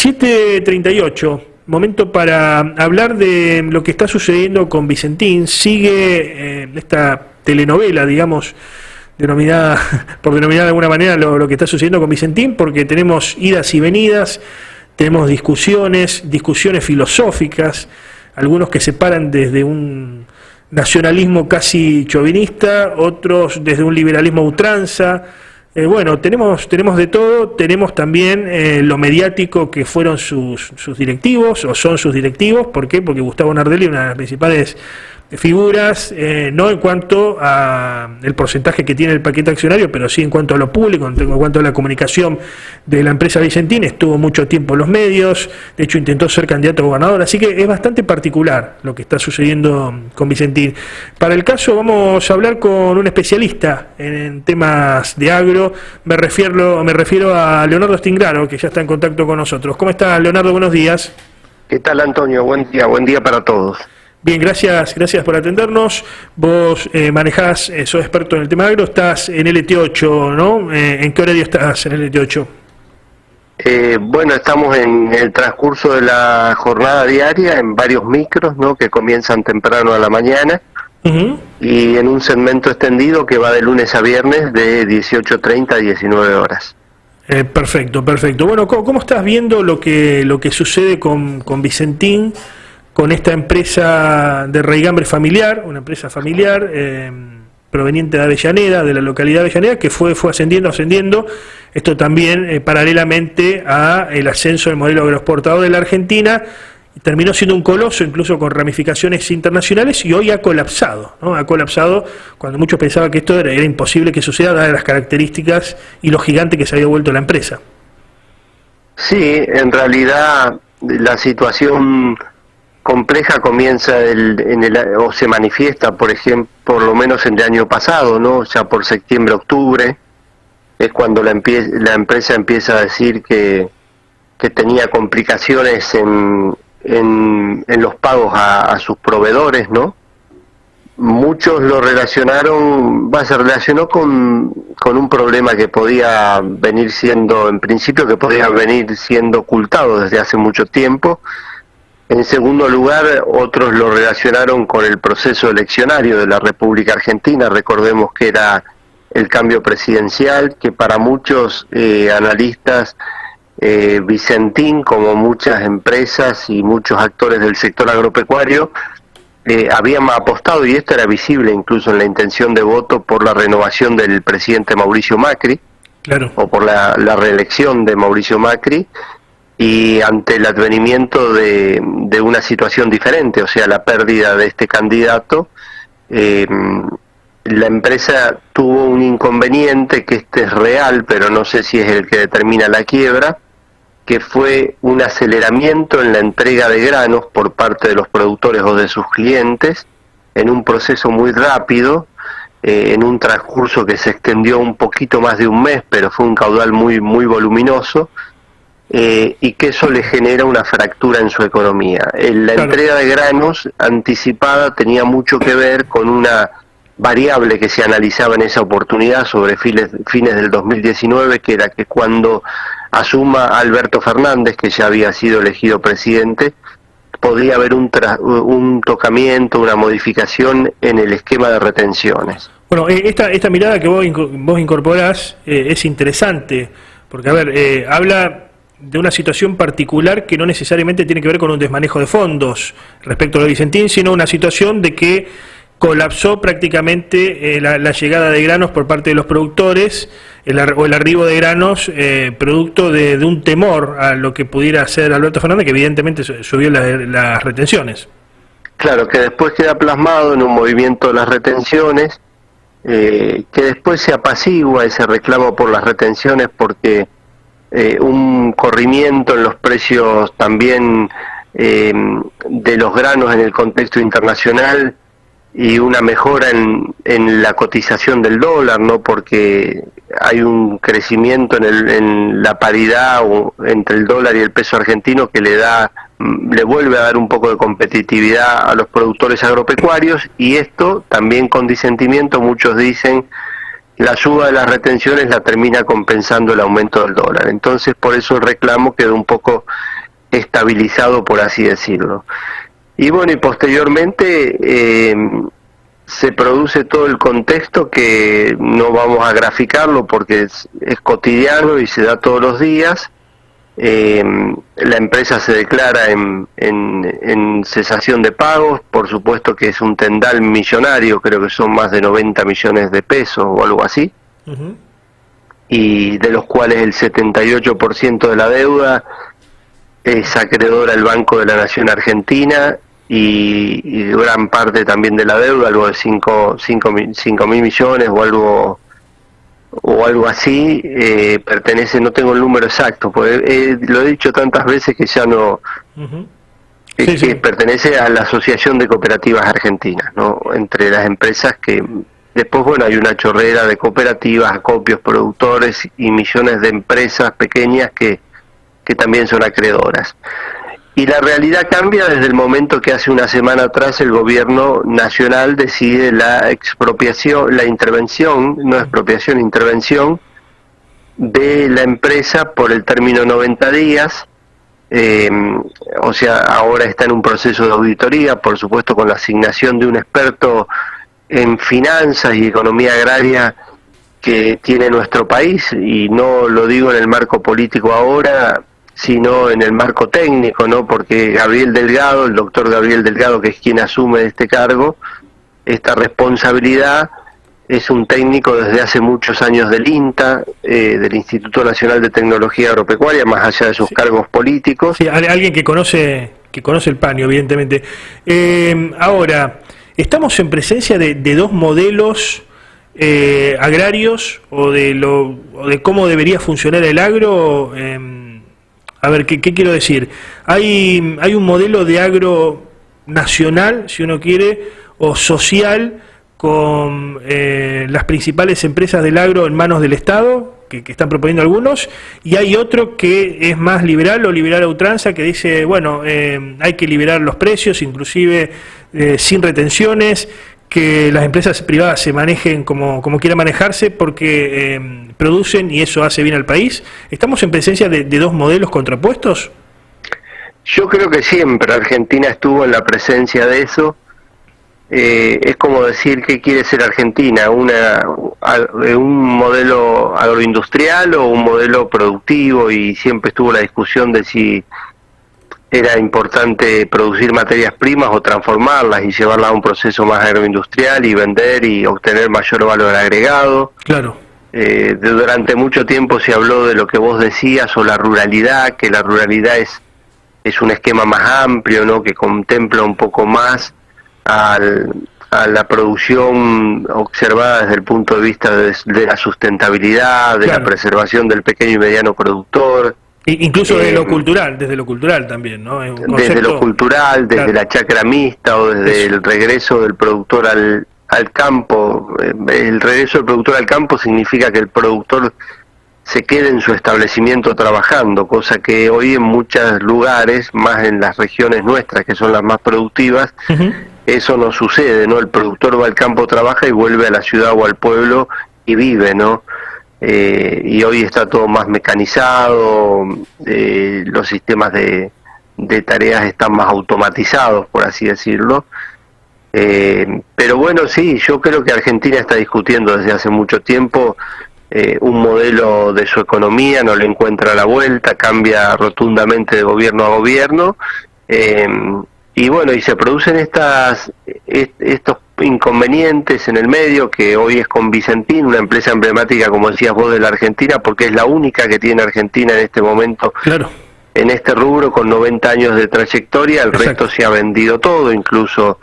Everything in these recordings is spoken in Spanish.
7:38, momento para hablar de lo que está sucediendo con Vicentín. Sigue esta telenovela, digamos, denominada, por denominar de alguna manera, lo que está sucediendo con Vicentín, porque tenemos idas y venidas, tenemos discusiones filosóficas, algunos que se paran desde un nacionalismo casi chauvinista, otros desde un liberalismo a ultranza. Bueno, tenemos de todo. Tenemos también lo mediático que fueron sus directivos, o son sus directivos. ¿Por qué? Porque Gustavo Nardelli es una de las principales figuras, no en cuanto a el porcentaje que tiene el paquete accionario, pero sí en cuanto a lo público, en cuanto a la comunicación de la empresa Vicentín. Estuvo mucho tiempo en los medios, de hecho intentó ser candidato a gobernador, así que es bastante particular lo que está sucediendo con Vicentín. Para el caso vamos a hablar con un especialista en temas de agro. Me refiero a Leonardo Stinglaro, que ya está en contacto con nosotros. ¿Cómo estás, Leonardo? Buenos días. ¿Qué tal, Antonio? Buen día para todos. Bien, gracias por atendernos. Vos manejás, sos experto en el tema agro, estás en LT8, ¿no? ¿En qué horario estás en LT8? Bueno, estamos en el transcurso de la jornada diaria, en varios micros, ¿no?, que comienzan temprano a la mañana, y en un segmento extendido que va de lunes a viernes de 18:30 a 19 horas. Perfecto. Bueno, ¿cómo estás viendo lo que sucede con Vicentín, con esta empresa de raigambre familiar, una empresa familiar proveniente de Avellaneda, de la localidad de Avellaneda, que fue ascendiendo, esto también paralelamente a el ascenso del modelo agroexportador de la Argentina, y terminó siendo un coloso, incluso con ramificaciones internacionales, y hoy ha colapsado, ¿no? Ha colapsado cuando muchos pensaban que esto era imposible que suceda, dadas las características y lo gigante que se había vuelto la empresa. Sí, en realidad la situación compleja comienza o se manifiesta, por ejemplo, por lo menos en el año pasado, ¿no? Ya por septiembre, octubre, es cuando la empresa empieza a decir que tenía complicaciones en los pagos a sus proveedores, ¿no? Muchos lo se relacionó con un problema que podía venir siendo, en principio, que podía venir siendo ocultado desde hace mucho tiempo. En segundo lugar, otros lo relacionaron con el proceso eleccionario de la República Argentina. Recordemos que era el cambio presidencial, que para muchos analistas, Vicentín, como muchas empresas y muchos actores del sector agropecuario, habían apostado, y esto era visible incluso en la intención de voto, por la renovación del presidente Mauricio Macri, claro, o por la reelección de Mauricio Macri, y ante el advenimiento de una situación diferente, o sea, la pérdida de este candidato, la empresa tuvo un inconveniente, que este es real, pero no sé si es el que determina la quiebra, que fue un aceleramiento en la entrega de granos por parte de los productores o de sus clientes, en un proceso muy rápido, en un transcurso que se extendió un poquito más de un mes, pero fue un caudal muy voluminoso, y que eso le genera una fractura en su economía. La entrega de granos anticipada tenía mucho que ver con una variable que se analizaba en esa oportunidad sobre fines del 2019, que era que cuando asuma Alberto Fernández, que ya había sido elegido presidente, podría haber un tocamiento, una modificación en el esquema de retenciones. Bueno, esta mirada que vos incorporás es interesante, porque, a ver, habla de una situación particular que no necesariamente tiene que ver con un desmanejo de fondos respecto a lo de Vicentín, sino una situación de que colapsó prácticamente la llegada de granos por parte de los productores, o el arribo de granos, producto de un temor a lo que pudiera hacer Alberto Fernández, que evidentemente subió las retenciones. Claro, que después queda plasmado en un movimiento de las retenciones, que después se apacigua ese reclamo por las retenciones, porque un corrimiento en los precios también de los granos en el contexto internacional, y una mejora en la cotización del dólar, ¿no? Porque hay un crecimiento en la paridad entre el dólar y el peso argentino, que le vuelve a dar un poco de competitividad a los productores agropecuarios, y esto también, con disentimiento, muchos dicen, la suba de las retenciones la termina compensando el aumento del dólar. Entonces, por eso el reclamo quedó un poco estabilizado, por así decirlo. Y bueno, y posteriormente se produce todo el contexto que no vamos a graficarlo porque es cotidiano y se da todos los días. La empresa se declara en cesación de pagos, por supuesto que es un tendal millonario, creo que son más de 90 millones de pesos o algo así, y de los cuales el 78% de la deuda es acreedora al Banco de la Nación Argentina, y gran parte también de la deuda, algo de 5.000 millones o algo así, pertenece, no tengo el número exacto, porque lo he dicho tantas veces que ya no, que pertenece a la Asociación de Cooperativas Argentinas, ¿no? Entre las empresas que después, bueno, hay una chorrera de cooperativas, acopios, productores y millones de empresas pequeñas que también son acreedoras. Y la realidad cambia desde el momento que hace una semana atrás el gobierno nacional decide la expropiación, la intervención, no expropiación, intervención de la empresa por el término 90 días. O sea, ahora está en un proceso de auditoría, por supuesto con la asignación de un experto en finanzas y economía agraria que tiene nuestro país, y no lo digo en el marco político ahora, sino en el marco técnico, ¿no? Porque Gabriel Delgado, el doctor Gabriel Delgado, que es quien asume este cargo, esta responsabilidad, es un técnico desde hace muchos años del INTA, del Instituto Nacional de Tecnología Agropecuaria, más allá de sus cargos políticos. Sí, alguien que conoce el paño, evidentemente. Ahora, estamos en presencia de dos modelos agrarios o de cómo debería funcionar el agro. A ver, ¿qué quiero decir? Hay un modelo de agro nacional, si uno quiere, o social, con las principales empresas del agro en manos del Estado, que están proponiendo algunos, y hay otro que es más liberal o liberal a ultranza, que dice, bueno, hay que liberar los precios, inclusive sin retenciones, que las empresas privadas se manejen como quieran manejarse porque producen y eso hace bien al país. ¿Estamos en presencia de dos modelos contrapuestos? Yo creo que siempre Argentina estuvo en la presencia de eso. Es como decir qué quiere ser Argentina, un modelo agroindustrial o un modelo productivo, y siempre estuvo la discusión de si era importante producir materias primas o transformarlas y llevarlas a un proceso más agroindustrial y vender y obtener mayor valor agregado. Claro. Durante mucho tiempo se habló de lo que vos decías, o la ruralidad, que la ruralidad es un esquema más amplio, ¿no? Que contempla un poco más a la producción observada desde el punto de vista de la sustentabilidad, de la preservación del pequeño y mediano productor. Incluso desde lo cultural también, ¿no? Es un concepto, desde lo cultural, desde la chacra mixta, o desde el regreso del productor al campo. El regreso del productor al campo significa que el productor se quede en su establecimiento trabajando, cosa que hoy en muchos lugares, más en las regiones nuestras que son las más productivas, eso no sucede, ¿no? El productor va al campo, trabaja y vuelve a la ciudad o al pueblo y vive, ¿no? Y hoy está todo más mecanizado, los sistemas de tareas están más automatizados, por así decirlo. Pero bueno, sí, yo creo que Argentina está discutiendo desde hace mucho tiempo un modelo de su economía, no le encuentra la vuelta, cambia rotundamente de gobierno a gobierno, y bueno, y se producen estos inconvenientes en el medio, que hoy es con Vicentín, una empresa emblemática, como decías vos, de la Argentina, porque es la única que tiene Argentina en este momento, claro, en este rubro, con 90 años de trayectoria. El resto se ha vendido todo, incluso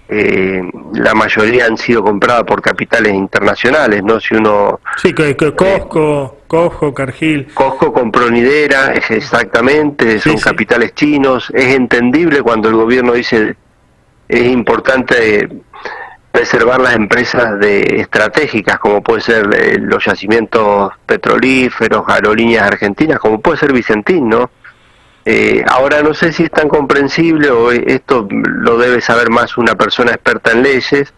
la mayoría han sido compradas por capitales internacionales, ¿no? Si uno... Sí, Cosco, Cargill. Cosco compró Nidera, exactamente, son capitales chinos. Es entendible cuando el gobierno dice es importante preservar las empresas estratégicas, como puede ser los yacimientos petrolíferos, aerolíneas argentinas, como puede ser Vicentín, ¿no? Ahora no sé si es tan comprensible, o esto lo debe saber más una persona experta en leyes,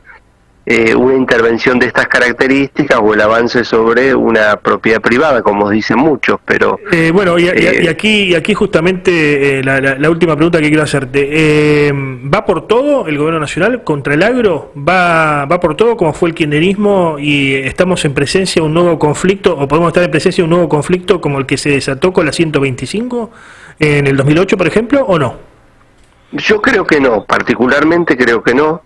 una intervención de estas características o el avance sobre una propiedad privada, como dicen muchos, pero... bueno, y aquí justamente la última pregunta que quiero hacerte. ¿Va por todo el gobierno nacional contra el agro? ¿Va por todo como fue el kirchnerismo y estamos en presencia de un nuevo conflicto, o podemos estar en presencia de un nuevo conflicto como el que se desató con la 125 en el 2008, por ejemplo, o no? Yo creo que no, particularmente creo que no.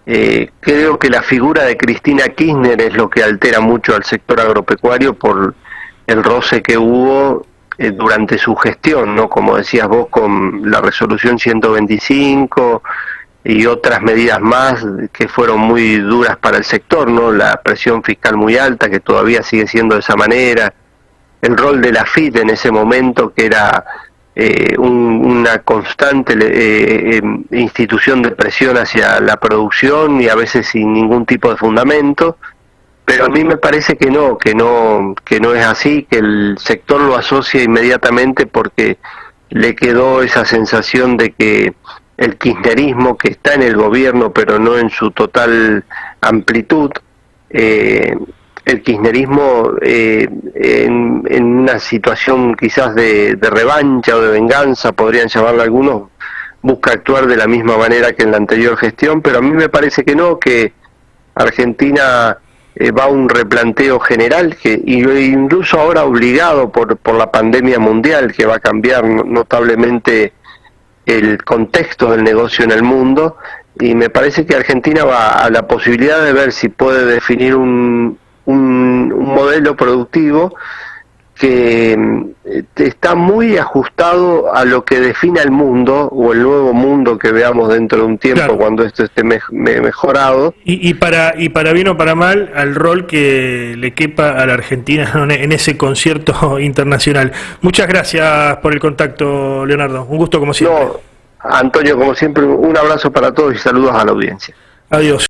Creo que la figura de Cristina Kirchner es lo que altera mucho al sector agropecuario por el roce que hubo durante su gestión, ¿no? Como decías vos, con la resolución 125 y otras medidas más que fueron muy duras para el sector, ¿no? La presión fiscal muy alta, que todavía sigue siendo de esa manera, el rol de la AFIP en ese momento, que era una constante institución de presión hacia la producción y a veces sin ningún tipo de fundamento, pero a mí me parece que no es así, que el sector lo asocia inmediatamente porque le quedó esa sensación de que el kirchnerismo, que está en el gobierno pero no en su total amplitud, el kirchnerismo en una situación quizás de revancha o de venganza, podrían llamarlo algunos, busca actuar de la misma manera que en la anterior gestión, pero a mí me parece que no, que Argentina va a un replanteo general, que incluso ahora obligado por la pandemia mundial, que va a cambiar notablemente el contexto del negocio en el mundo, y me parece que Argentina va a la posibilidad de ver si puede definir un modelo productivo que está muy ajustado a lo que define el mundo o el nuevo mundo que veamos dentro de un tiempo, claro, cuando esto esté mejorado. Y para bien o para mal, al rol que le quepa a la Argentina en ese concierto internacional. Muchas gracias por el contacto, Leonardo. Un gusto como siempre. No, Antonio, como siempre, un abrazo para todos y saludos a la audiencia. Adiós.